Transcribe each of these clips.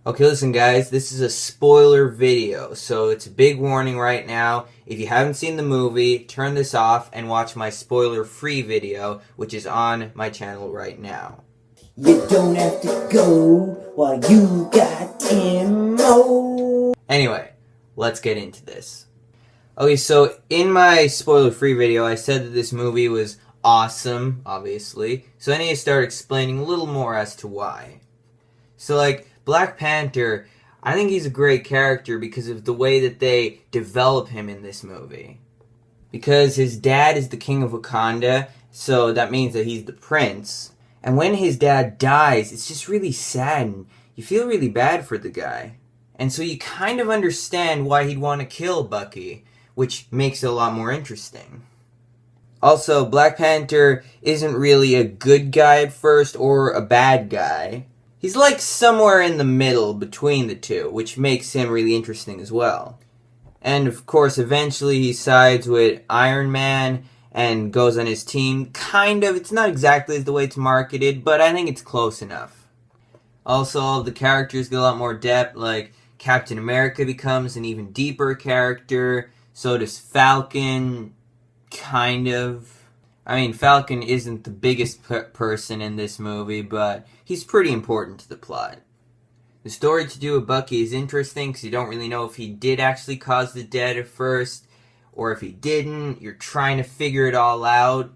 Okay, listen guys, this is a spoiler video, so it's a big warning right now. If you haven't seen the movie, turn this off and watch my spoiler-free video, which is on my channel right now. You don't have to go while you got ammo. Anyway, let's get into this. Okay, so in my spoiler-free video, I said that this movie was awesome, obviously, so I need to start explaining a little more as to why. So, Black Panther, I think he's a great character because of the way that they develop him in this movie. Because his dad is the king of Wakanda, so that means that he's the prince. And when his dad dies, it's just really sad and you feel really bad for the guy. And so you kind of understand why he'd want to kill Bucky, which makes it a lot more interesting. Also, Black Panther isn't really a good guy at first or a bad guy. He's like somewhere in the middle between the two, which makes him really interesting as well. And of course, eventually he sides with Iron Man and goes on his team. Kind of, it's not exactly the way it's marketed, but I think it's close enough. Also, all of the characters get a lot more depth, like Captain America becomes an even deeper character, so does Falcon, kind of. I mean, Falcon isn't the biggest person in this movie, but he's pretty important to the plot. The story to do with Bucky is interesting because you don't really know if he did actually cause the death at first, or if he didn't. You're trying to figure it all out.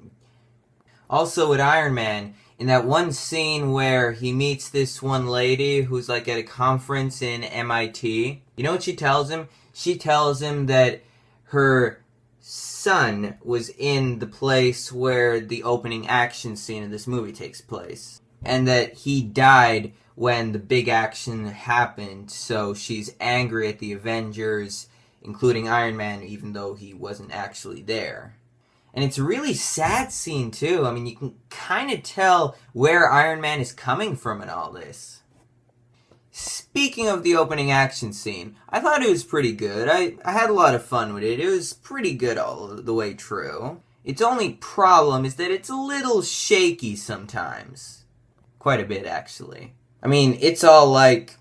Also with Iron Man, in that one scene where he meets this one lady who's like at a conference in MIT, you know what she tells him? She tells him that her son was in the place where the opening action scene of this movie takes place. And that he died when the big action happened, so she's angry at the Avengers, including Iron Man, even though he wasn't actually there. And it's a really sad scene too. I mean, you can kind of tell where Iron Man is coming from in all this. Speaking of the opening action scene, I thought it was pretty good. I had a lot of fun with it. It was pretty good all the way through. Its only problem is that it's a little shaky sometimes. Quite a bit, actually. I mean, it's all like...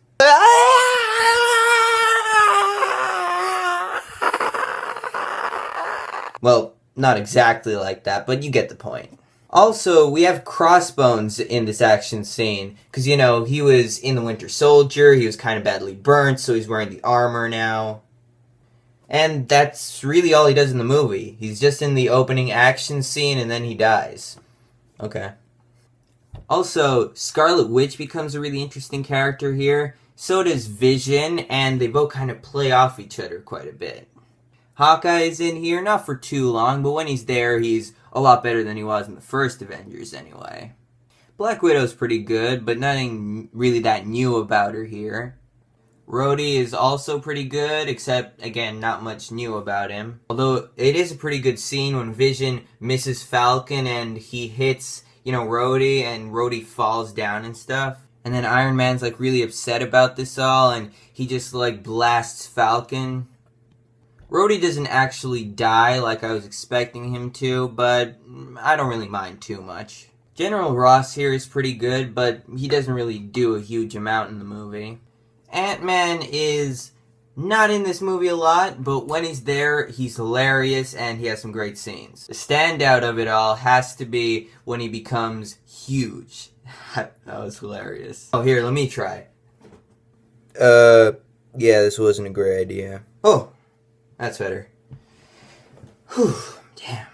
Well, not exactly like that, but you get the point. Also, we have Crossbones in this action scene, because, you know, he was in the Winter Soldier, he was kind of badly burnt, so he's wearing the armor now. And that's really all he does in the movie. He's just in the opening action scene, and then he dies. Okay. Also, Scarlet Witch becomes a really interesting character here. So does Vision, and they both kind of play off each other quite a bit. Hawkeye is in here, not for too long, but when he's there, he's a lot better than he was in the first Avengers anyway. Black Widow's pretty good, but nothing really that new about her here. Rhodey is also pretty good, except, again, not much new about him. Although, it is a pretty good scene when Vision misses Falcon and he hits, Rhodey, and Rhodey falls down and stuff. And then Iron Man's, really upset about this all, and he just, blasts Falcon. Rhodey doesn't actually die like I was expecting him to, but I don't really mind too much. General Ross here is pretty good, but he doesn't really do a huge amount in the movie. Ant-Man is not in this movie a lot, but when he's there, he's hilarious and he has some great scenes. The standout of it all has to be when he becomes huge. That was hilarious. Oh, here, let me try. Yeah, this wasn't a great idea. Oh! That's better. Whew, damn.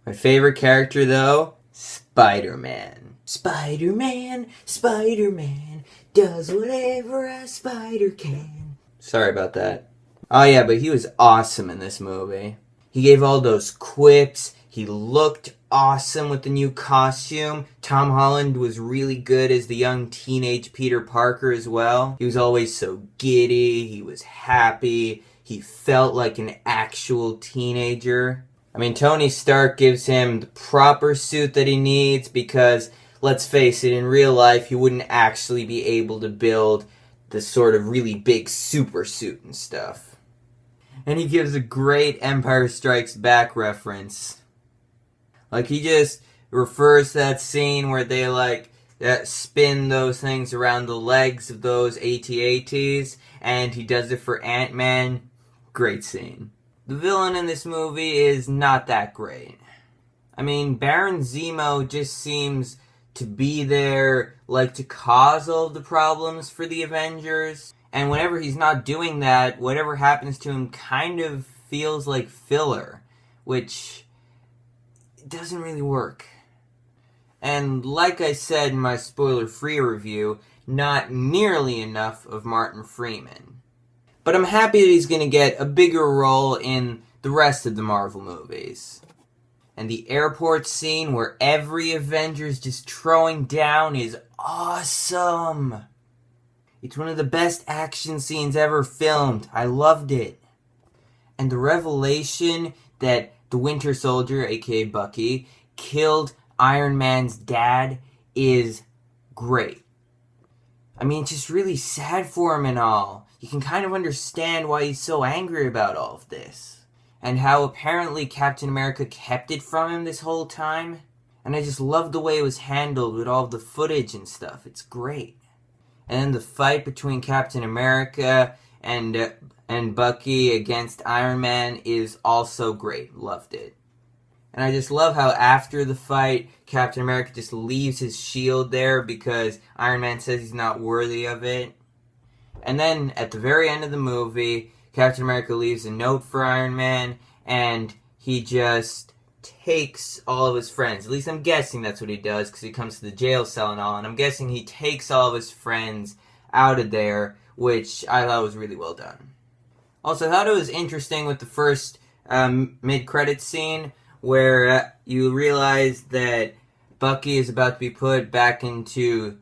My favorite character, though? Spider-Man. Spider-Man, Spider-Man, does whatever a spider can. Sorry about that. Oh yeah, but he was awesome in this movie. He gave all those quips. He looked awesome with the new costume. Tom Holland was really good as the young teenage Peter Parker as well. He was always so giddy. He was happy. He felt like an actual teenager. I mean, Tony Stark gives him the proper suit that he needs because, let's face it, in real life, he wouldn't actually be able to build the sort of really big super suit and stuff. And he gives a great Empire Strikes Back reference. He just refers to that scene where they, spin those things around the legs of those AT-ATs, and he does it for Ant-Man. Great scene. The villain in this movie is not that great. I mean, Baron Zemo just seems to be there, like, to cause all of the problems for the Avengers. And whenever he's not doing that, whatever happens to him kind of feels like filler, which doesn't really work. And like I said in my spoiler-free review, not nearly enough of Martin Freeman. But I'm happy that he's going to get a bigger role in the rest of the Marvel movies. And the airport scene where every Avenger's just throwing down is awesome. It's one of the best action scenes ever filmed. I loved it. And the revelation that the Winter Soldier, aka Bucky, killed Iron Man's dad is great. I mean, it's just really sad for him and all. You can kind of understand why he's so angry about all of this. And how apparently Captain America kept it from him this whole time. And I just love the way it was handled with all the footage and stuff. It's great. And then the fight between Captain America and Bucky against Iron Man is also great. Loved it. And I just love how after the fight, Captain America just leaves his shield there because Iron Man says he's not worthy of it. And then, at the very end of the movie, Captain America leaves a note for Iron Man, and he just takes all of his friends. At least I'm guessing that's what he does, because he comes to the jail cell and all, and I'm guessing he takes all of his friends out of there, which I thought was really well done. Also, I thought it was interesting with the first mid-credits scene, where you realize that Bucky is about to be put back into,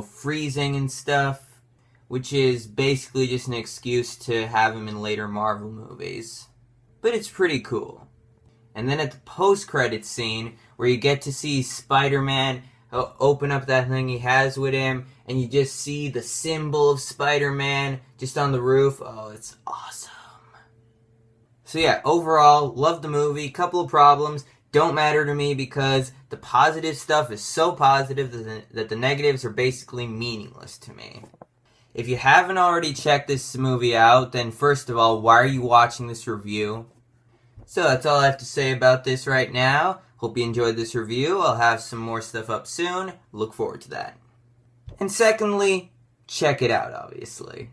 freezing and stuff, which is basically just an excuse to have him in later Marvel movies. But it's pretty cool. And then at the post-credits scene, where you get to see Spider-Man open up that thing he has with him, and you just see the symbol of Spider-Man just on the roof. Oh, it's awesome. So yeah, overall, love the movie. Couple of problems. Don't matter to me because the positive stuff is so positive that the negatives are basically meaningless to me. If you haven't already checked this movie out, then first of all, why are you watching this review? So that's all I have to say about this right now. Hope you enjoyed this review. I'll have some more stuff up soon. Look forward to that. And secondly, check it out, obviously.